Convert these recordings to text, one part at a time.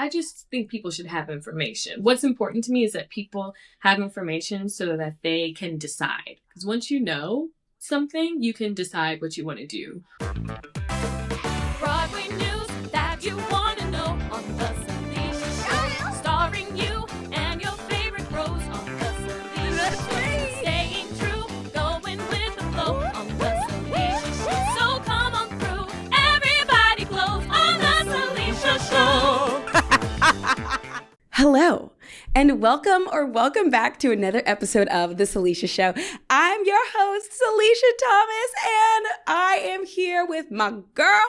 I just think people should have information. What's important to me is that people have information so that they can decide. Because once you know something, you can decide what you want to do. Broadway news that you want to know on the Salisha Show. Starring you and your favorite roles on the Salisha Show. Staying true, going with the flow on the Salisha Show. So come on through, everybody glows on the Salisha Show. Hello, and welcome back to another episode of The Salisha Show. I'm your host, Salisha Thomas, and I am here with my girl,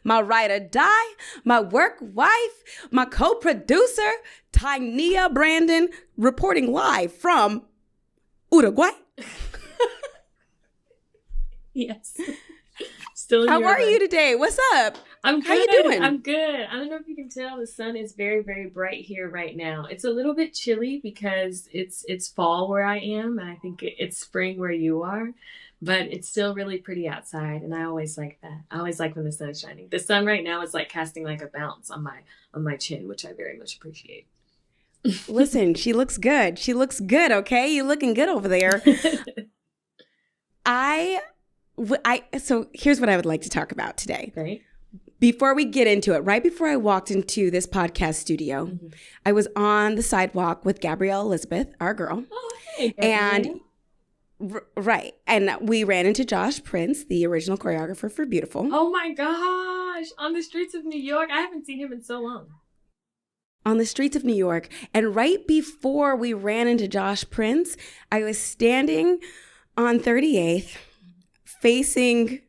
my ride or die, my work wife, my co-producer, TyNia Brandon, reporting live from Uruguay. Yes. Still in How Uruguay. are you today? What's up? I'm good. How you doing? I'm good. I don't know if you can tell, the sun is very, very bright here right now. It's a little bit chilly because it's fall where I am, and I think it's spring where you are, but it's still really pretty outside, and I always like that. I always like when the sun is shining. The sun right now is like casting like a bounce on my chin, which I very much appreciate. Listen, she looks good. She looks good, okay? You looking good over there. So here's what I would like to talk about today. Right? Before we get into it, right before I walked into this podcast studio, I was on the sidewalk with Gabrielle Elizabeth, our girl. Oh, hey, and right. And we ran into Josh Prince, the original choreographer for Beautiful. Oh my gosh. On the streets of New York. I haven't seen him in so long. On the streets of New York. And right before we ran into Josh Prince, I was standing on 38th facing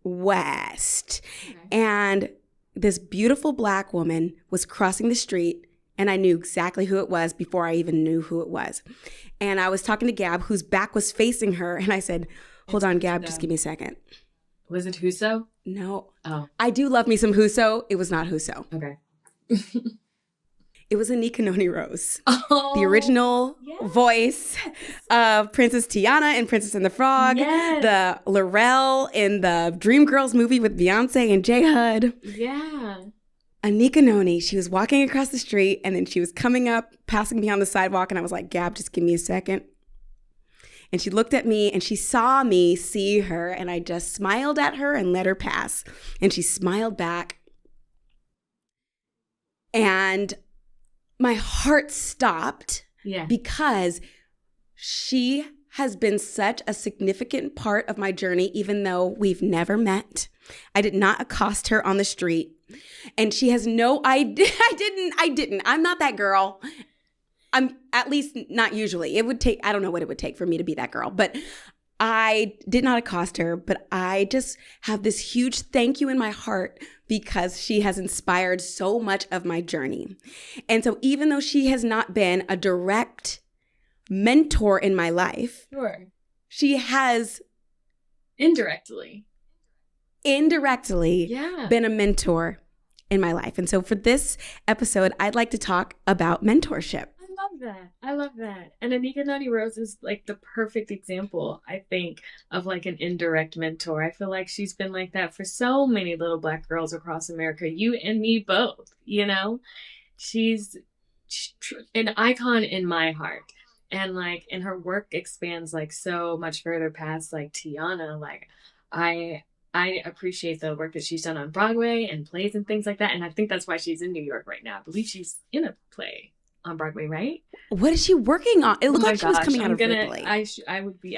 west. Okay. And this beautiful Black woman was crossing the street, and I knew exactly who it was before I even knew who it was. And I was talking to Gab, whose back was facing her, and I said, hold on, Gab, just give me a second. Was it Huso? No. Oh. I do love me some Huso. It was not Huso. Okay. It was Anika Noni Rose, Oh, the original voice of Princess Tiana in Princess and the Frog, the Laurel in the Dreamgirls movie with Beyonce and J Hud. Yeah. Anika Noni, she was walking across the street, and then she was coming up, passing me on the sidewalk, and I was like, Gab, just give me a second. And she looked at me, and she saw me see her, and I just smiled at her and let her pass. And she smiled back. And my heart stopped because she has been such a significant part of my journey, even though we've never met. I did not accost her on the street. And she has no idea. I didn't. I'm not that girl. I'm at least not usually. It would take, I don't know what it would take for me to be that girl, but I did not accost her, but I just have this huge thank you in my heart because she has inspired so much of my journey. And so even though she has not been a direct mentor in my life, she has indirectly been a mentor in my life. And so for this episode, I'd like to talk about mentorship. I love that. And Anika Noni Rose is like the perfect example, I think, of like an indirect mentor. I feel like she's been like that for so many little Black girls across America. You and me both, you know? She's an icon in my heart. And like, and her work expands like so much further past like Tiana. Like I appreciate the work that she's done on Broadway and plays and things like that. And I think that's why she's in New York right now. I believe she's in a play on Broadway, right? What is she working on? It looked like she was coming out of Ripley. I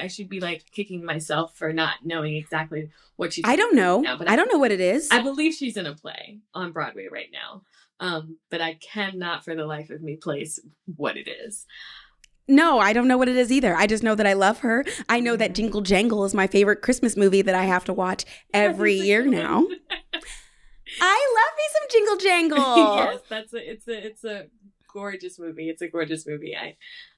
should be like kicking myself for not knowing exactly what she's. I don't know. Now, but I don't know what it is. I believe she's in a play on Broadway right now, but I cannot for the life of me place what it is. No, I don't know what it is either. I just know that I love her. I know that Jingle Jangle is my favorite Christmas movie that I have to watch every year now. I love me some Jingle Jangle. Yes, it's a gorgeous movie. It's a gorgeous movie.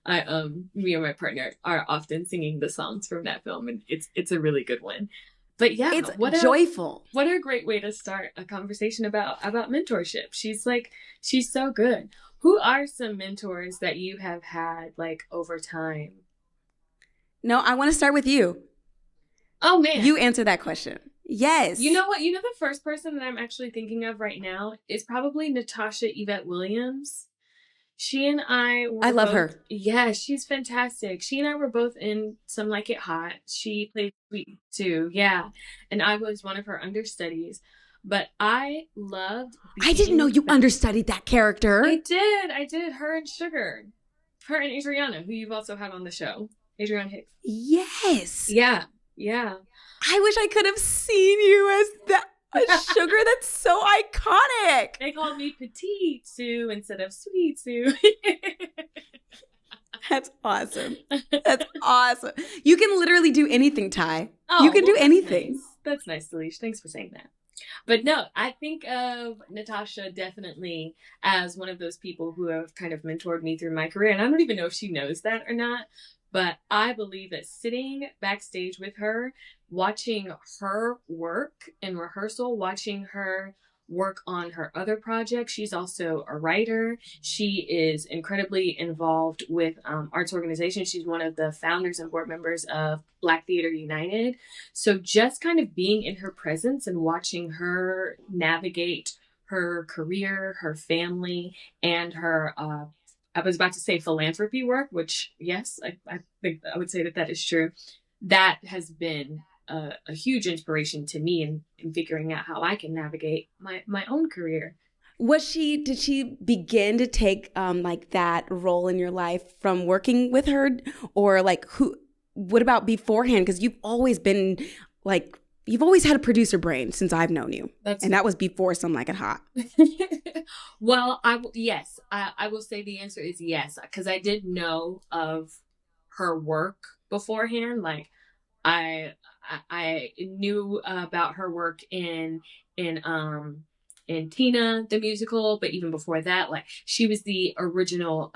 Me and my partner are often singing the songs from that film, and it's a really good one. But yeah, it's joyful. What a great way to start a conversation about mentorship. She's so good. Who are some mentors that you have had like over time? No, I want to start with you. Oh, man. You answer that question. Yes. You know what? You know, the first person that I'm actually thinking of right now is probably Natasha Yvette Williams. She and I were I love both, her. yeah, she's fantastic. She and I were both in Some Like It Hot. She played Sweet too, yeah. And I was one of her understudies. But I loved I didn't know you understudied that character. I did. Her and Sugar. Her and Adriana, who you've also had on the show. Adriana Hicks. Yes. Yeah. I wish I could have seen you as that. Sugar, that's so iconic. They called me Petite Sue instead of Sweet Sue. That's awesome. That's awesome. You can literally do anything, Ty. Oh, you can do anything. That's nice, Salisha. Thanks for saying that. But no, I think of Natasha definitely as one of those people who have kind of mentored me through my career. And I don't even know if she knows that or not. But I believe that sitting backstage with her, watching her work in rehearsal, watching her work on her other projects. She's also a writer. She is incredibly involved with arts organizations. She's one of the founders and board members of Black Theater United. So just kind of being in her presence and watching her navigate her career, her family, and her I was about to say philanthropy work, which, yes, I think I would say that is true. That has been a huge inspiration to me in figuring out how I can navigate my own career. Did she begin to take like that role in your life from working with her, or like what about beforehand? Because you've always been like, you've always had a producer brain since I've known you. And that was before Some Like It Hot. Well, I will say the answer is yes, because I did know of her work beforehand. Like I knew about her work in TyNia the musical, but even before that, like she was the original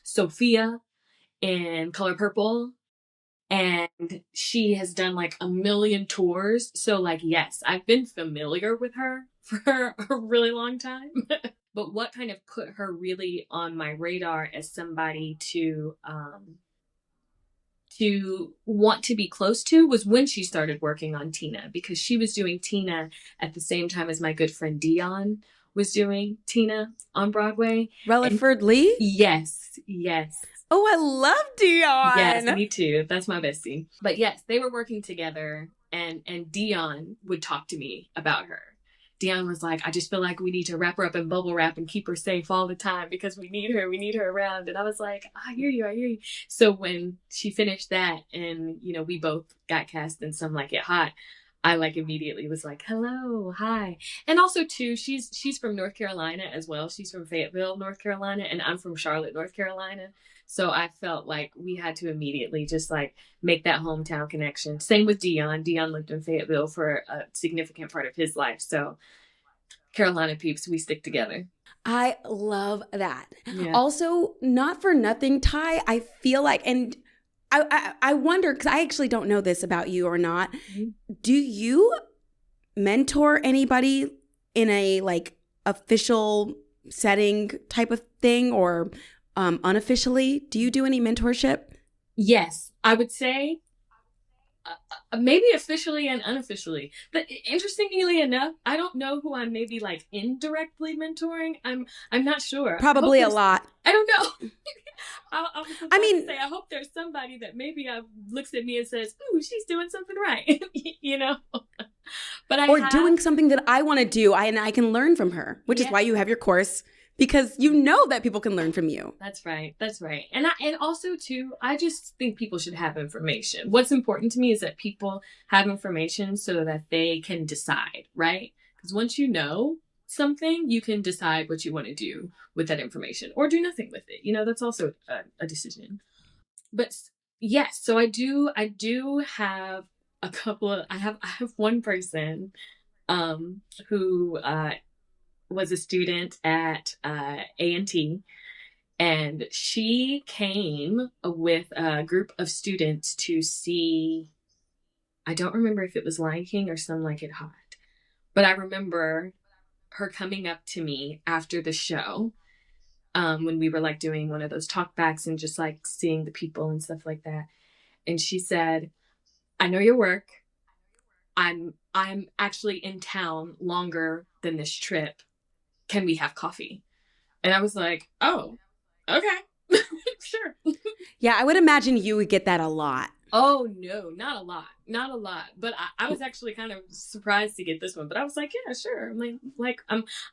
Sophia in Color Purple. And she has done like a million tours. So like, yes, I've been familiar with her for a really long time. But what kind of put her really on my radar as somebody to want to be close to was when she started working on TyNia, because she was doing TyNia at the same time as my good friend Dion was doing TyNia on Broadway. Relaford Lee? Yes. Oh, I love Dion. Yes, me too. That's my bestie. But yes, they were working together, and Dion would talk to me about her. Dion was like, I just feel like we need to wrap her up in bubble wrap and keep her safe all the time because we need her around. And I was like, I hear you. So when she finished that and, you know, we both got cast in Some Like It Hot, I like immediately was like, hello, hi. And also too, she's from North Carolina as well. She's from Fayetteville, North Carolina, and I'm from Charlotte, North Carolina. So I felt like we had to immediately just like make that hometown connection. Same with Dion. Dion lived in Fayetteville for a significant part of his life. So Carolina peeps, we stick together. I love that. Yeah. Also, not for nothing, Ty, I feel like, and I wonder, because I actually don't know this about you or not. Mm-hmm. Do you mentor anybody in a like official setting type of thing, or unofficially? Do you do any mentorship? Yes, I would say maybe officially and unofficially. But interestingly enough, I don't know who I'm maybe like indirectly mentoring. I'm not sure. Probably a lot. I don't know. I hope there's somebody that maybe looks at me and says, "Ooh, she's doing something right," you know. But doing something that I want to do, and I can learn from her, which is why you have your course. Because you know that people can learn from you. That's right. And also, too, I just think people should have information. What's important to me is that people have information so that they can decide, right? Because once you know something, you can decide what you want to do with that information or do nothing with it. You know, that's also a decision. But yes, so I do have a couple of, I have one person who was a student at A&T, and she came with a group of students to see, I don't remember if it was Lion King or Some Like It Hot, but I remember her coming up to me after the show when we were like doing one of those talkbacks and just like seeing the people and stuff like that. And she said, I know your work. I'm actually in town longer than this trip. Can we have coffee? And I was like, oh, okay. Sure. Yeah, I would imagine you would get that a lot. Oh no, not a lot. Not a lot. But I was actually kind of surprised to get this one. But I was like, yeah, sure.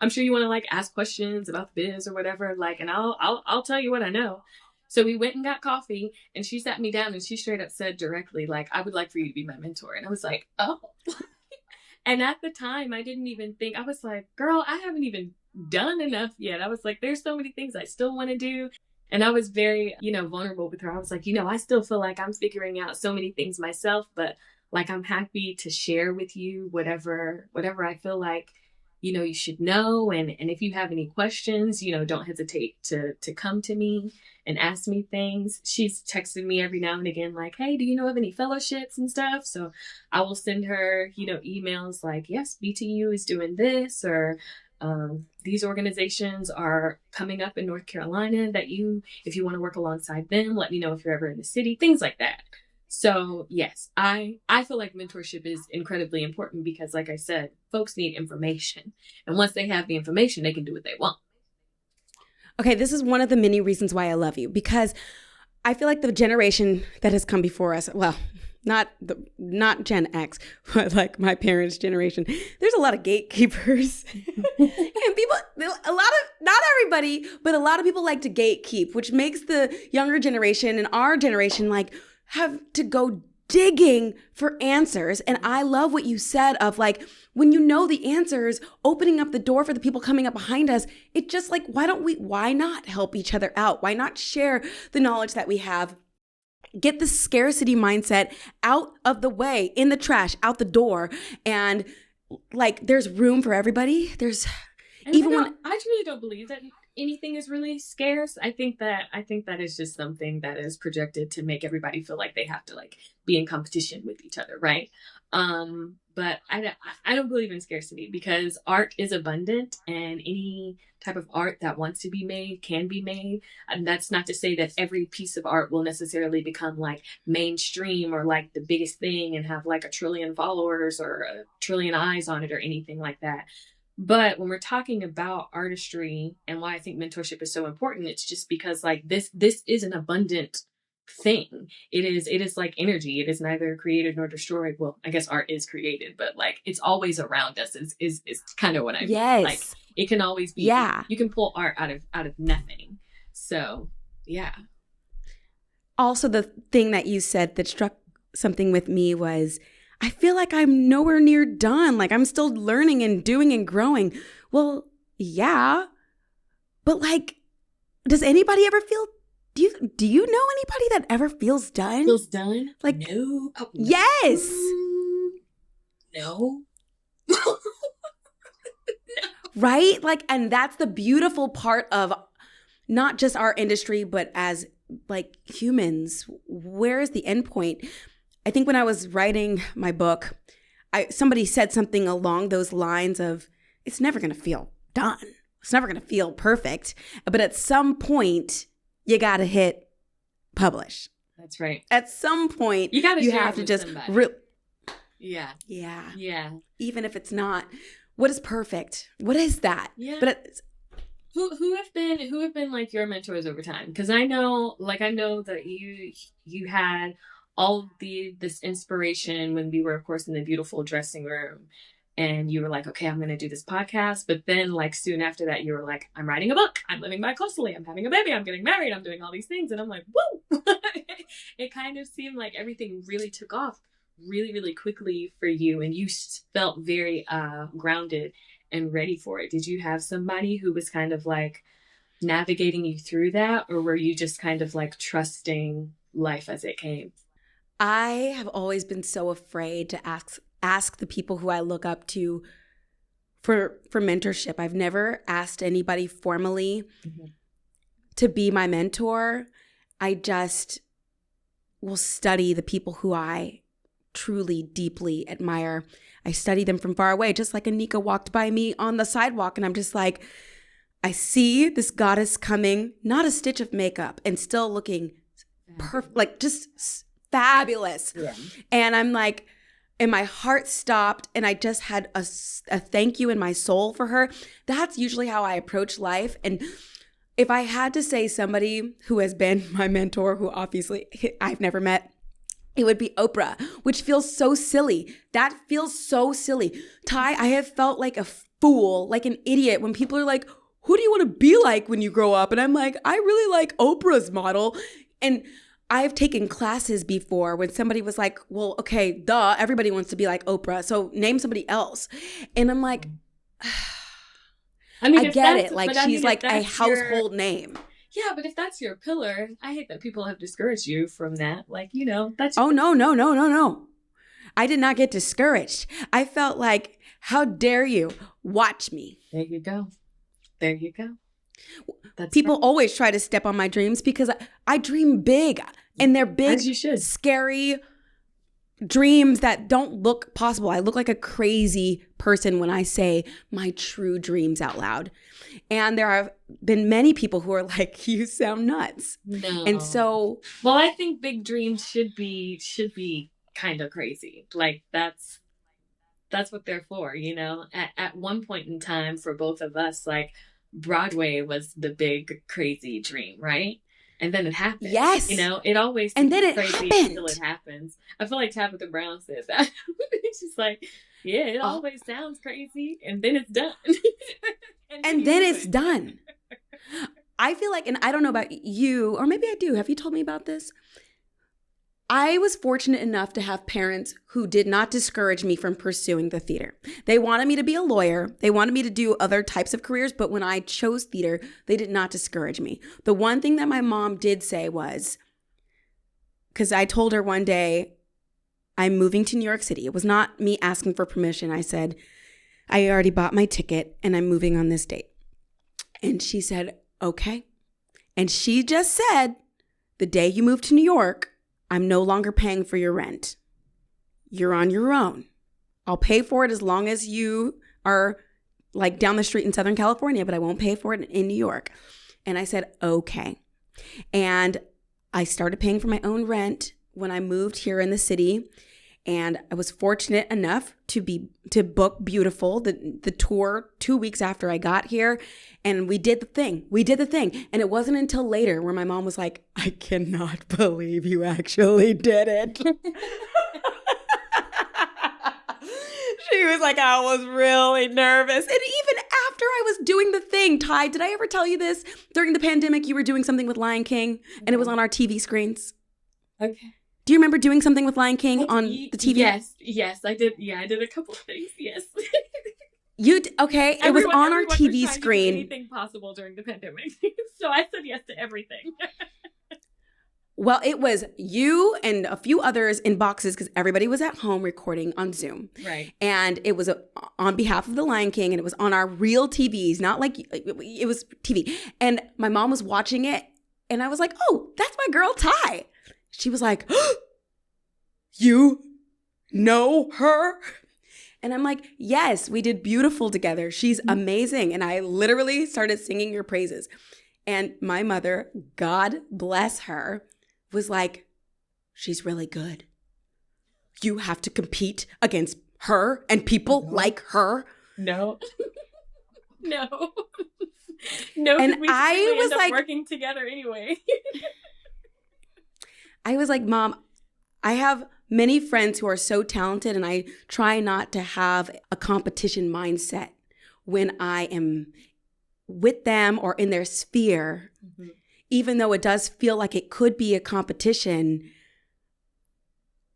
I'm sure you want to like ask questions about the biz or whatever. Like, and I'll tell you what I know. So we went and got coffee, and she sat me down and she straight up said directly, like, I would like for you to be my mentor. And I was like, oh. And at the time, I didn't even think, I was like, girl, I haven't even done enough yet. I was like, there's so many things I still want to do. And I was very, vulnerable with her. I was like, I still feel like I'm figuring out so many things myself, but like, I'm happy to share with you whatever I feel like, you should know. And if you have any questions, don't hesitate to come to me and ask me things. She's texted me every now and again, like, hey, do you know of any fellowships and stuff? So I will send her, emails like, yes, BTU is doing this, or these organizations are coming up in North Carolina that if you want to work alongside them, let me know if you're ever in the city, things like that. So yes, I feel like mentorship is incredibly important because, like I said, folks need information. And once they have the information, they can do what they want. Okay, this is one of the many reasons why I love you, because I feel like the generation that has come before us, well, not Gen X, but like my parents' generation, there's a lot of gatekeepers. And people, not everybody, but a lot of people like to gatekeep, which makes the younger generation and our generation like have to go digging for answers. And I love what you said of like, when you know the answers, opening up the door for the people coming up behind us, it just like, why not help each other out? Why not share the knowledge that we have? Get the scarcity mindset out of the way, in the trash, out the door. And like, there's room for everybody. I truly don't believe that anything is really scarce. I think that is just something that is projected to make everybody feel like they have to like be in competition with each other, right? But I don't believe in scarcity because art is abundant, and any type of art that wants to be made can be made. And that's not to say that every piece of art will necessarily become like mainstream or like the biggest thing and have like 1 trillion followers or 1 trillion eyes on it or anything like that. But when we're talking about artistry and why I think mentorship is so important, it's just because like this is an abundant thing. It is like energy. It is neither created nor destroyed. Well, I guess art is created, but like it's always around us is kind of what I mean. Yes. Like it can always be. Yeah. You can pull art out of nothing. So yeah. Also, the thing that you said that struck something with me was, I feel like I'm nowhere near done. Like I'm still learning and doing and growing. Well, yeah. But like, does anybody ever feel, do you know anybody that ever feels done? Feels done? Like, no. Oh, yes. No. Right? Like, and that's the beautiful part of not just our industry, but as like humans, where is the end point? I think when I was writing my book, somebody said something along those lines of, it's never going to feel done. It's never going to feel perfect. But at some point, you got to hit publish. That's right. At some point, you have to just yeah. Even if it's not, what is perfect? What is that? Yeah. But who have been like your mentors over time? Because I know that you had all of this inspiration when we were, of course, in the beautiful dressing room, and you were like, okay, I'm going to do this podcast. But then like soon after that, you were like, I'm writing a book. I'm living bicoastally. I'm having a baby. I'm getting married. I'm doing all these things. And I'm like, whoa. It kind of seemed like everything really took off really, really quickly for you. And you felt very grounded and ready for it. Did you have somebody who was kind of like navigating you through that? Or were you just kind of like trusting life as it came? I have always been so afraid to ask the people who I look up to for mentorship. I've never asked anybody formally to be my mentor. I just will study the people who I truly, deeply admire. I study them from far away, just like Anika walked by me on the sidewalk, and I'm just like, I see this goddess coming, not a stitch of makeup, and still looking perfect, like just fabulous. Yeah. And I'm like, and my heart stopped and I just had a thank you in my soul for her. That's usually how I approach life. And if I had to say somebody who has been my mentor, who obviously I've never met, it would be Oprah, which feels so silly. That feels so silly. Ty, I have felt like a fool, like an idiot when people are like, who do you want to be like when you grow up? And I'm like, I really like Oprah's model. And I've taken classes before when somebody was like, well, okay, duh, everybody wants to be like Oprah, so name somebody else. And I'm like, I mean, I get it. Like, she's like a household name. Yeah, but if that's your pillar, I hate that people have discouraged you from that. Like, you know, that's... Oh, no. I did not get discouraged. I felt like, how dare you? Watch me. There you go. That's people always try to step on my dreams because I dream big, and they're big, as you should, scary dreams that don't look possible. I look like a crazy person when I say my true dreams out loud. And there have been many people who are like, you sound nuts. No. And so, well, I think big dreams should be kind of crazy. Like that's what they're for, you know. At one point in time for both of us, like, Broadway was the big crazy dream, right? And then it happened. Yes. You know, it always and then it crazy happened. Until it happens. I feel like Tabitha Brown said that. She's like, yeah, it always sounds crazy, and then it's done. and then it's done. I feel like, and I don't know about you, or maybe I do. Have you told me about this? I was fortunate enough to have parents who did not discourage me from pursuing the theater. They wanted me to be a lawyer. They wanted me to do other types of careers, but when I chose theater, they did not discourage me. The one thing that my mom did say was, because I told her one day, I'm moving to New York City. It was not me asking for permission. I said, I already bought my ticket and I'm moving on this date. And she said, okay. And she just said, the day you move to New York, I'm no longer paying for your rent. You're on your own. I'll pay for it as long as you are like down the street in Southern California, but I won't pay for it in New York. And I said, okay. And I started paying for my own rent when I moved here in the city. And I was fortunate enough to book Beautiful, the tour 2 weeks after I got here. And we did the thing. And it wasn't until later where my mom was like, I cannot believe you actually did it. She was like, I was really nervous. And even after I was doing the thing, Ty, did I ever tell you this? During the pandemic, you were doing something with Lion King and it was on our TV screens. Okay. Do you remember doing something with Lion King on the TV? Yes, I did. Yeah, I did a couple of things. Yes. Okay. It was on our TV screen. Anything possible during the pandemic, so I said yes to everything. Well, it was you and a few others in boxes because everybody was at home recording on Zoom. Right. And it was on behalf of the Lion King, and it was on our real TVs, not like it was TV. And my mom was watching it, and I was like, "Oh, that's my girl Ty." She was like, oh, you know her? And I'm like, yes, we did Beautiful together. She's amazing. And I literally started singing your praises. And my mother, God bless her, was like, she's really good. You have to compete against her and people like her. No. And I was like, working together anyway. I was like, Mom, I have many friends who are so talented, and I try not to have a competition mindset when I am with them or in their sphere. Mm-hmm. Even though it does feel like it could be a competition,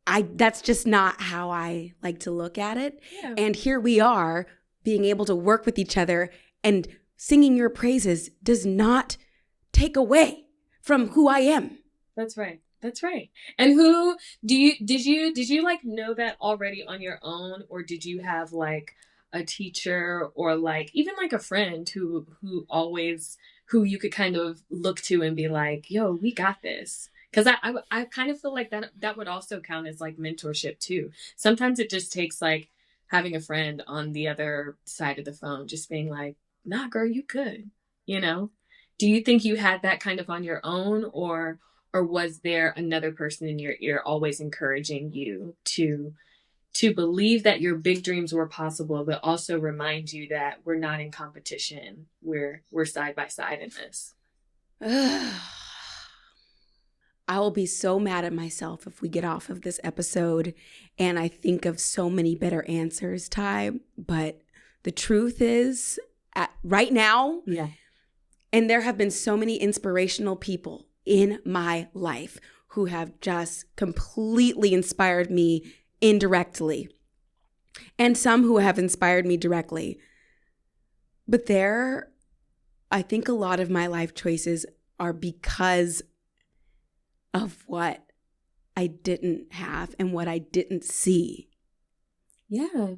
that's just not how I like to look at it. Yeah. And here we are being able to work with each other, and singing your praises does not take away from who I am. That's right. And who did you like know that already on your own, or did you have like a teacher or like even like a friend who you could kind of look to and be like, yo, we got this? Because I kind of feel like that would also count as like mentorship too. Sometimes it just takes like having a friend on the other side of the phone just being like, nah, girl, you could, you know? Do you think you had that kind of on your own, or was there another person in your ear always encouraging you to to believe that your big dreams were possible, but also remind you that we're not in competition. We're side by side in this. I will be so mad at myself if we get off of this episode and I think of so many better answers, Ty. But the truth is, right now, and there have been so many inspirational people in my life who have just completely inspired me indirectly, and some who have inspired me directly. But I think a lot of my life choices are because of what I didn't have and what I didn't see. Yeah.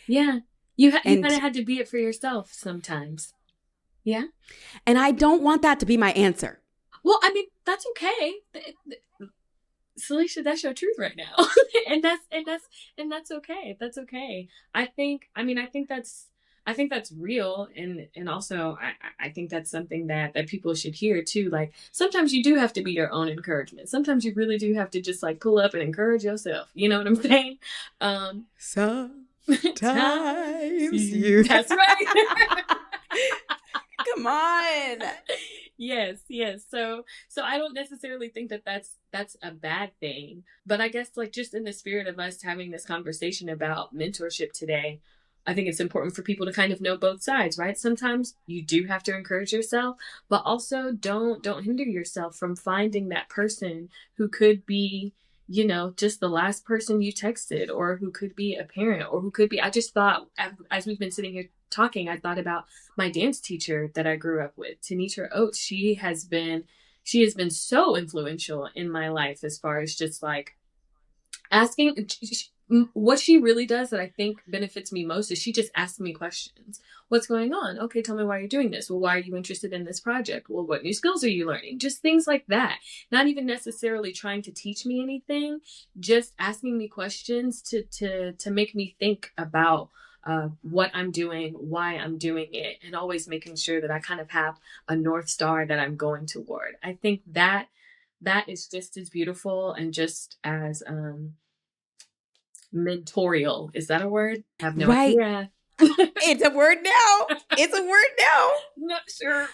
Yeah. You kind of had to be it for yourself sometimes. Yeah. And I don't want that to be my answer. Well, I mean, that's okay. Salisha, that's your truth right now. and that's okay. That's okay. I think that's real. And also I think that's something that people should hear too. Like, sometimes you do have to be your own encouragement. Sometimes you really do have to just like pull up and encourage yourself. You know what I'm saying? Sometimes you. That's right. Come on. Yes. So I don't necessarily think that that's a bad thing, but I guess like just in the spirit of us having this conversation about mentorship today, I think it's important for people to kind of know both sides, right? Sometimes you do have to encourage yourself, but also don't hinder yourself from finding that person who could be, you know, just the last person you texted, or who could be a parent, or who could be, I just thought, as we've been sitting here talking, I thought about my dance teacher that I grew up with, TyNia Oates. She has been so influential in my life as far as just like asking. What she really does that I think benefits me most is she just asks me questions. What's going on? Okay, tell me why you're doing this. Well, why are you interested in this project? Well, what new skills are you learning? Just things like that. Not even necessarily trying to teach me anything, just asking me questions to make me think about what I'm doing, why I'm doing it, and always making sure that I kind of have a North Star that I'm going toward. I think that is just as beautiful and just as mentorial. Is that a word? I have no idea. It's a word now. Not sure.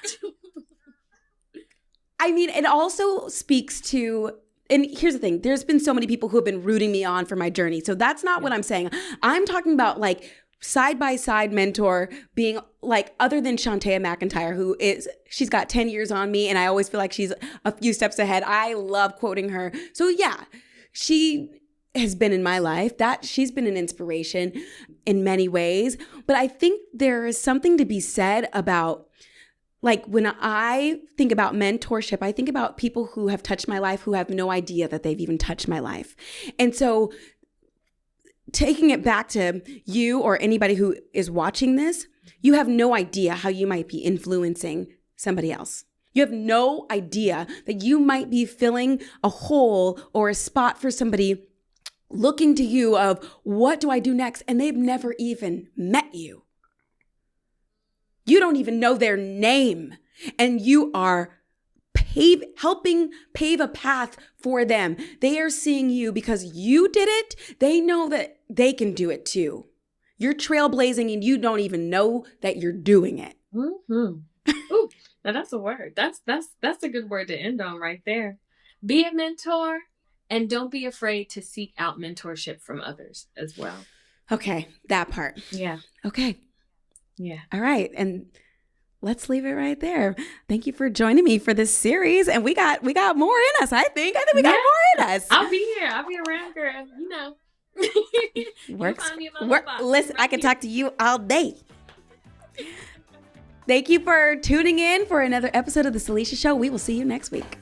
I mean, it also speaks to, and here's the thing, there's been so many people who have been rooting me on for my journey. So that's not what I'm saying. I'm talking about like side-by-side mentor being like, other than Shantea McIntyre, she's got 10 years on me and I always feel like she's a few steps ahead. I love quoting her. So yeah, she has been in my life, that she's been an inspiration in many ways. But I think there is something to be said about, like, when I think about mentorship, I think about people who have touched my life who have no idea that they've even touched my life. And so taking it back to you or anybody who is watching this, you have no idea how you might be influencing somebody else. You have no idea that you might be filling a hole or a spot for somebody looking to you of, what do I do next? And they've never even met you. You don't even know their name. And you are helping pave a path for them. They are seeing you because you did it. They know that they can do it too. You're trailblazing and you don't even know that you're doing it. Mm-hmm. Ooh, now that's a word. That's a good word to end on right there. Be a mentor. And don't be afraid to seek out mentorship from others as well. Okay, that part. Yeah. Okay. Yeah. All right. And let's leave it right there. Thank you for joining me for this series. And we got more in us, I think. We got more in us. I'll be here. I'll be around, girl. You know. Works. Listen, I can talk to you all day. Thank you for tuning in for another episode of The Salisha Show. We will see you next week.